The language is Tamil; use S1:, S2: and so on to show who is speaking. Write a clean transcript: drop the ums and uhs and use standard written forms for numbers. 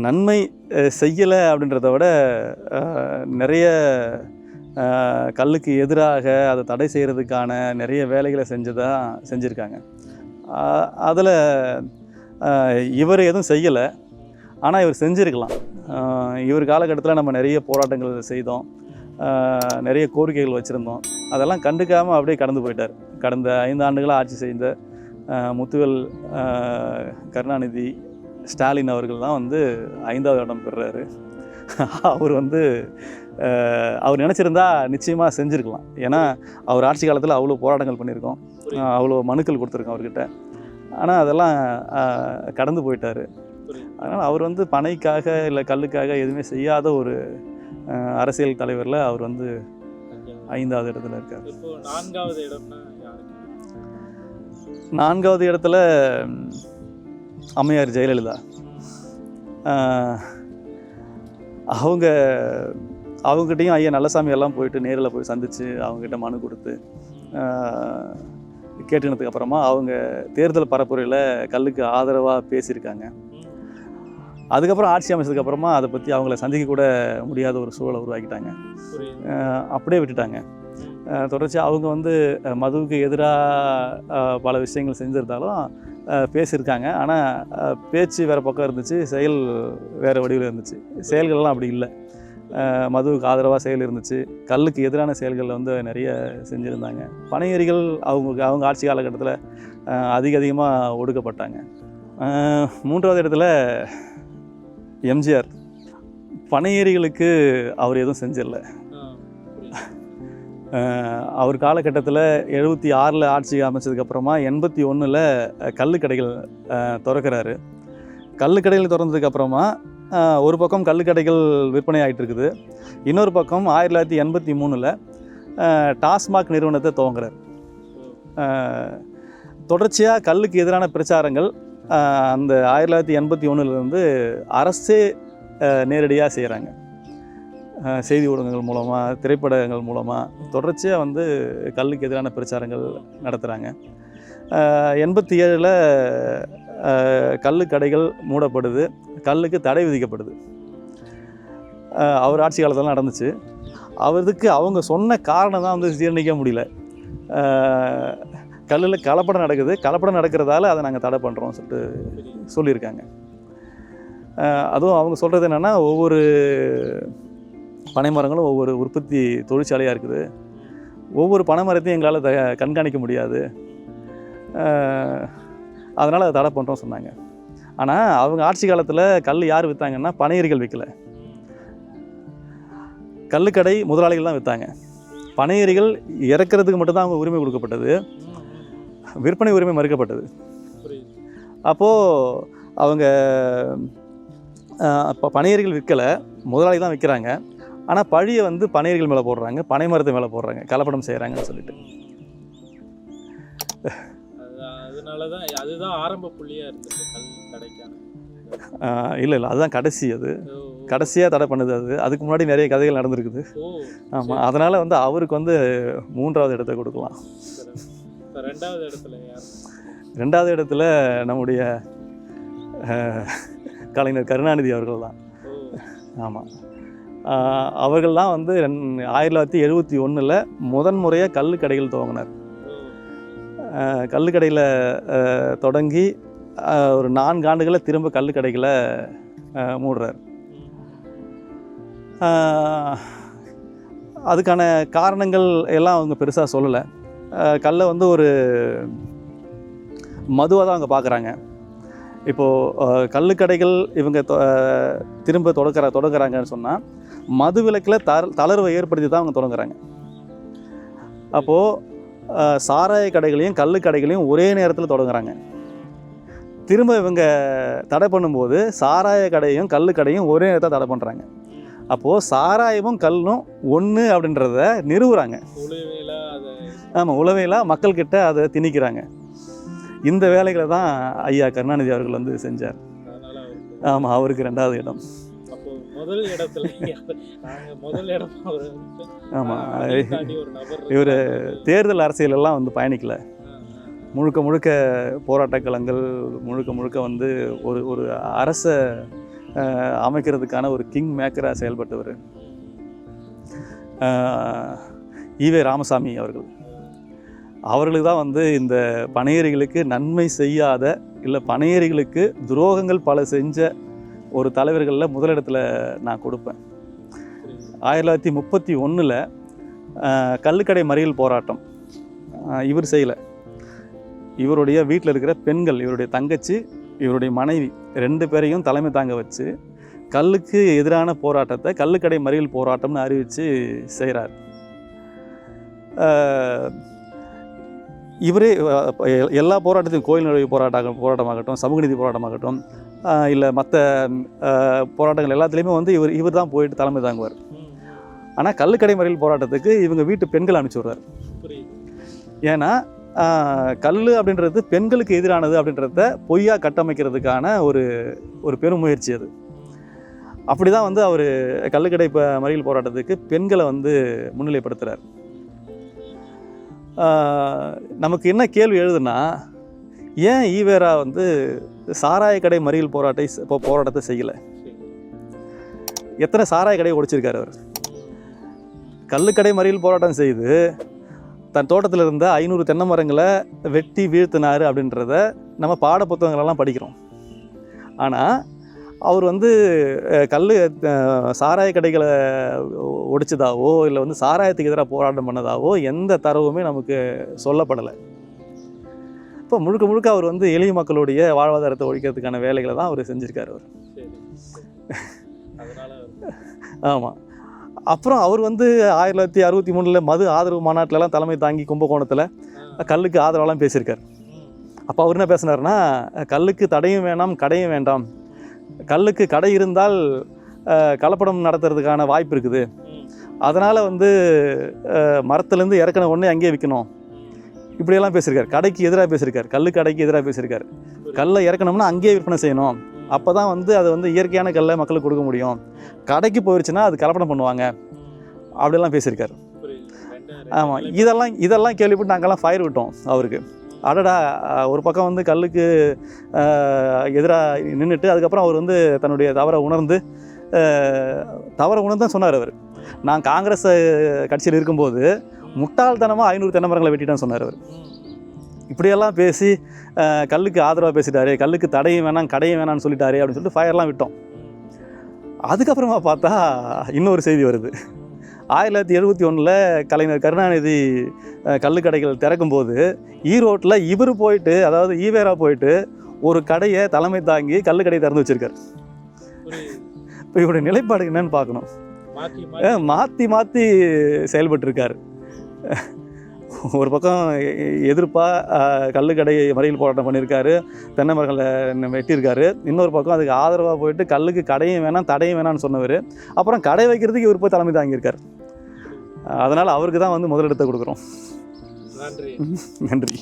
S1: நன்மை செய்யலை அப்படின்றத விட நிறைய கல்லுக்கு எதிராக அதை தடை செய்கிறதுக்கான நிறைய வேலைகளை செஞ்சுருக்காங்க. அதில் இவர் எதுவும் செய்யலை, ஆனால் இவர் செஞ்சுருக்கலாம். இவர் காலகட்டத்தில் நம்ம நிறைய போராட்டங்கள் செய்தோம், நிறைய கோரிக்கைகள் வச்சுருந்தோம். அதெல்லாம் கண்டுக்காமல் அப்படியே கடந்து போயிட்டார். கடந்த 5 ஆண்டுகளாக ஆட்சி செய்த முத்துவேல் கருணாநிதி ஸ்டாலின் அவர்கள் தான் வந்து 5வது இடம் பெறுறாரு. அவர் நினச்சிருந்தா நிச்சயமாக செஞ்சுருக்கலாம். ஏன்னா அவர் ஆட்சி காலத்தில் அவ்வளோ போராட்டங்கள் பண்ணியிருக்கோம், அவ்வளோ மனுக்கள் கொடுத்துருக்கோம் அவர்கிட்ட. ஆனால் அதெல்லாம் கடந்து போயிட்டார். அதனால் அவர் வந்து பனைக்காக இல்லை கல்லுக்காக எதுவுமே செய்யாத ஒரு அரசியல் தலைவரில் அவர் வந்து 5வது இடத்துல இருக்கார். 4வது இடத்துல அம்மையார் ஜெயலலிதா. அவங்ககிட்டையும் ஐயா நல்லசாமி எல்லாம் போயிட்டு நேரில் போய் சந்தித்து அவங்ககிட்ட மனு கொடுத்து கேட்டுனதுக்கு அப்புறமா அவங்க தேர்தல் பரப்புரையில் கல்லுக்கு ஆதரவாக பேசியிருக்காங்க. அதுக்கப்புறம் ஆட்சி அமைச்சதுக்கப்புறமா அதை பற்றி அவங்கள சந்திக்க கூட முடியாத ஒரு சூழலை உருவாக்கிட்டாங்க. அப்படியே விட்டுட்டாங்க. தொடர்ச்சியாக அவங்க வந்து மதுவுக்கு எதிராக பல விஷயங்கள் செஞ்சுருந்தாலும் பேசியிருக்காங்க. ஆனால் பேச்சு வேறு பக்கம் இருந்துச்சு, செயல் வேறு வடிவில் இருந்துச்சு. செயல்கள்லாம் அப்படி இல்லை. மதுவுக்கு ஆதரவாக செயல் இருந்துச்சு, கல்லுக்கு எதிரான செயல்களில் வந்து நிறைய செஞ்சுருந்தாங்க. பனையேறிகள் அவங்க ஆட்சி காலகட்டத்தில் அதிகமாக ஒடுக்கப்பட்டாங்க. 3வது இடத்துல எம்ஜிஆர். பனையேறிகளுக்கு அவர் எதுவும் செஞ்சிடல. அவர் காலகட்டத்தில் 76 ஆட்சி அமைச்சதுக்கப்புறமா 81 கல்லுக்கடைகள் திறக்கிறாரு. கல்லுக்கடைகள் திறந்ததுக்கப்புறமா ஒரு பக்கம் கல்லுக்கடைகள் விற்பனை ஆகிட்டு இருக்குது, இன்னொரு பக்கம் 1983 டாஸ்மாக் நிறுவனத்தை துவங்குறார். தொடர்ச்சியாக கல்லுக்கு எதிரான பிரச்சாரங்கள் அந்த 1981 அரசே நேரடியாக செய்கிறாங்க. செய்தி ஊடகங்கள் மூலமாக, திரைப்படங்கள் மூலமாக தொடர்ச்சியாக வந்து கல்லுக்கு எதிரான பிரச்சாரங்கள் நடத்துகிறாங்க. 87 கல்லுக்கடைகள் மூடப்படுது, கல்லுக்கு தடை விதிக்கப்படுது. அவர் ஆட்சி காலத்தில் நடந்துச்சு. அவங்க சொன்ன காரணம் தான் வந்து ஜீரணிக்க முடியல. கல்லில் கலப்படம் நடக்குது, கலப்படம் நடக்கிறதால அதை நாங்கள் தடை பண்ணுறோம்னு சொல்லியிருக்காங்க. அதுவும் அவங்க சொல்கிறது என்னென்னா, ஒவ்வொரு பனைமரங்களும் ஒவ்வொரு உற்பத்தி தொழிற்சாலையாக இருக்குது, ஒவ்வொரு பனைமரத்தையும் எங்களால் கண்காணிக்க முடியாது, அதனால் அதை தடை பண்ணுறோம் சொன்னாங்க. ஆனால் அவங்க ஆட்சி காலத்தில் கல் யார் விற்றாங்கன்னா பனையேறிகள் விற்கலை, கல்லுக்கடை முதலாளிகள் தான் விற்றாங்க. பனையேறிகள் இறக்கிறதுக்கு மட்டும்தான் அவங்க உரிமை கொடுக்கப்பட்டது, விற்பனை உரிமை மறுக்கப்பட்டது. அப்போது அவங்க இப்போ பனையேறிகள் விற்கலை, முதலாளி தான் விற்கிறாங்க. ஆனால் பழியை வந்து பனையேறிகள் மேலே போடுறாங்க, பனை மரத்தை மேலே போடுறாங்க, கலப்படம் செய்கிறாங்கன்னு சொல்லிட்டு.
S2: அதுதான் ஆரம்ப புள்ளியாக இருந்தது கல் தடைக்கான.
S1: இல்லை அதுதான் கடைசியாக தடை பண்ணுது. அதுக்கு முன்னாடி நிறைய கதைகள் நடந்துருக்குது. ஆமாம், அதனால் வந்து அவருக்கு வந்து 3வது இடத்தை கொடுக்கலாம். 2வது இடத்துல நம்முடைய கலைஞர் கருணாநிதி அவர்கள் தான். ஆமாம், அவர்கள் தான் வந்து 1971 முதன்முறையாக கல்லுக்கடைகள் துவங்கினார். கல்லுக்கடையில் தொடங்கி ஒரு 4 ஆண்டுகளில் திரும்ப கல்லுக்கடைகளை மூடுறார். அதுக்கான காரணங்கள் எல்லாம் அவங்க பெருசாக சொல்லலை. கல்லை வந்து ஒரு மதுவாக தான் அவங்க பார்க்குறாங்க. இப்போது கல்லுக்கடைகள் இவங்க திரும்ப தொடங்குறாங்கன்னு சொன்னால் மது விலக்கில் தளர்வை ஏற்படுத்தி தான் அவங்க தொடங்குறாங்க. அப்போது சாராய கடைகளையும் கல்லுக்கடைகளையும் ஒரே நேரத்தில் தொடங்குறாங்க. திரும்ப இவங்க தடை பண்ணும்போது சாராய கடையும் கல்லுக்கடையும் ஒரே நேரத்தில் தடை பண்ணுறாங்க. அப்போது சாராயமும் கல்லும் ஒன்று அப்படின்றத நிறுவுறாங்க. ஆமாம், உளவியலாக மக்கள்கிட்ட அதை திணிக்கிறாங்க. இந்த வேலைகளை தான் ஐயா கருணாநிதி அவர்கள் வந்து செஞ்சார். ஆமாம், அவருக்கு 2வது இடம். ஆமாம், இவர் தேர்தல் அரசியலெல்லாம் வந்து பயணிக்கலை. முழுக்க போராட்ட களங்கள் முழுக்க வந்து ஒரு அரசை அமைக்கிறதுக்கான ஒரு கிங் மேக்கராக செயல்பட்டவர் ஈவே ராமசாமி அவர்களுக்கு தான் வந்து இந்த பனையேறிகளுக்கு நன்மை செய்யாத இல்லை பனையேறிகளுக்கு துரோகங்கள் பல செஞ்ச ஒரு தலைவர்களில் முதலிடத்தில் நான் கொடுப்பேன். 1931 கள்ளுக்கடை மறியல் போராட்டம் இவர் செய்யலை. இவருடைய வீட்டில் இருக்கிற பெண்கள், இவருடைய தங்கச்சி, இவருடைய மனைவி 2 பேரையும் தலைமை தாங்க வச்சு கல்லுக்கு எதிரான போராட்டத்தை கள்ளுக்கடை மறியல் போராட்டம்னு அறிவித்து செய்கிறார். இவரே எல்லா போராட்டத்தையும், கோயில் நுழைவு போராட்டமாகட்டும், சமூக நீதி போராட்டமாகட்டும், இல்லை மற்ற போராட்டங்கள் எல்லாத்துலேயுமே வந்து இவர் தான் போயிட்டு தலைமை தாங்குவார். ஆனால் கள்ளுக்கடை மறியல் போராட்டத்துக்கு இவங்க வீட்டு பெண்கள் அனுப்பிச்சி விட்றாரு. ஏன்னா கல் அப்படின்றது பெண்களுக்கு எதிரானது அப்படின்றத பொய்யா கட்டமைக்கிறதுக்கான ஒரு பெரும் முயற்சி அது. அப்படி தான் வந்து அவர் கள்ளுக்கடை மறியல் போராட்டத்துக்கு பெண்களை வந்து முன்னிலைப்படுத்துகிறார். நமக்கு என்ன கேள்வி எழுதுனா, ஏன் ஈவேரா வந்து சாராய கடை மறியல் போராட்டத்தை செய்யலை? எத்தனை சாராய கடையை உடைச்சிருக்காரு அவர்? கள்ளுக்கடை மறியல் போராட்டம் செய்து தன் தோட்டத்தில் இருந்த 500 தென்னை மரங்களை வெட்டி வீழ்த்தினார் அப்படின்றத நம்ம பாட புத்தகங்களெல்லாம் படிக்கிறோம். ஆனால் அவர் வந்து சாராய கடைகளை ஒடிச்சதாவோ இல்லை வந்து சாராயத்துக்கு எதிராக போராட்டம் பண்ணதாவோ எந்த தரவுமே நமக்கு சொல்லப்படலை. இப்போ முழுக்க முழுக்க அவர் வந்து எளிய மக்களுடைய வாழ்வாதாரத்தை ஒழிக்கிறதுக்கான வேலைகளை தான் அவர் செஞ்சுருக்கார் அவர். ஆமாம். அப்புறம் அவர் வந்து 1963 மது ஆதரவு மாநாட்டிலலாம் தலைமை தாங்கி கும்பகோணத்தில் கல்லுக்கு ஆதரவெல்லாம் பேசியிருக்கார். அப்போ அவர் என்ன பேசினார்னா, கல்லுக்கு தடையும் வேண்டாம் கடையும் வேண்டாம், கல்லுக்கு கடை இருந்தால் கலப்படம் நடத்துறதுக்கான வாய்ப்பு இருக்குது, அதனால் வந்து மரத்துலேருந்து இறக்கின உடனே அங்கேயே விற்கணும், இப்படியெல்லாம் பேசியிருக்கார். கடைக்கு எதிராக பேசியிருக்கார், கல்லு கடைக்கு எதிராக பேசியிருக்கார். கல்லை இறக்கணும்னா அங்கேயே விற்பனை செய்யணும், அப்போ தான் வந்து அது வந்து இயற்கையான கல்லை மக்களுக்கு கொடுக்க முடியும், கடைக்கு போயிடுச்சுன்னா அது கலப்படம் பண்ணுவாங்க, அப்படியெல்லாம் பேசியிருக்காரு. ஆமாம். இதெல்லாம் கேள்விப்பட்டு நாங்கள்லாம் ஃபயர் விட்டோம் அவருக்கு. அடடா, ஒரு பக்கம் வந்து கல்லுக்கு எதிராக நின்றுட்டு அதுக்கப்புறம் அவர் வந்து தன்னுடைய தவறை உணர்ந்து தான் சொன்னார். அவர், நான் காங்கிரஸ் கட்சியில் இருக்கும்போது முட்டாள்தனமாக 500 தென்னை மரங்களை வெட்டிட்டேன்னு சொன்னார் அவர். இப்படியெல்லாம் பேசி கல்லுக்கு ஆதரவாக பேசிட்டாரு, கல்லுக்கு தடையும் வேணாம் கடையும் வேணான்னு சொல்லிட்டாரு அப்படின்னு சொல்லிட்டு ஃபயர்லாம் விட்டோம். அதுக்கப்புறமா பார்த்தா இன்னொரு செய்தி வருது. 1971 கலைஞர் கருணாநிதி கள்ளுக்கடைகள் திறக்கும்போது ஈரோட்டில் இவர் போயிட்டு, அதாவது ஈவேரா போயிட்டு ஒரு கடையை தலைமை தாங்கி கள்ளுக்கடையை திறந்து வச்சுருக்கார். இப்போ இவருடைய நிலைப்பாடு என்னன்னு பார்க்கணும். மாற்றி செயல்பட்டுருக்கார். ஒரு பக்கம் எதிர்ப்பாக கள்ளுக்கடை மறியல் போராட்டம் பண்ணியிருக்காரு, தென்னை மரங்களை வெட்டியிருக்காரு. இன்னொரு பக்கம் அதுக்கு ஆதரவாக போயிட்டு கல்லுக்கு கடையும் வேணாம் தடையும் வேணான்னு சொன்னவர் அப்புறம் கடை வைக்கிறதுக்கு இவர் போய் தலைமை தாங்கியிருக்கார். அதனால் அவருக்கு தான் வந்து முதலிடத்தை கொடுக்குறோம். நன்றி.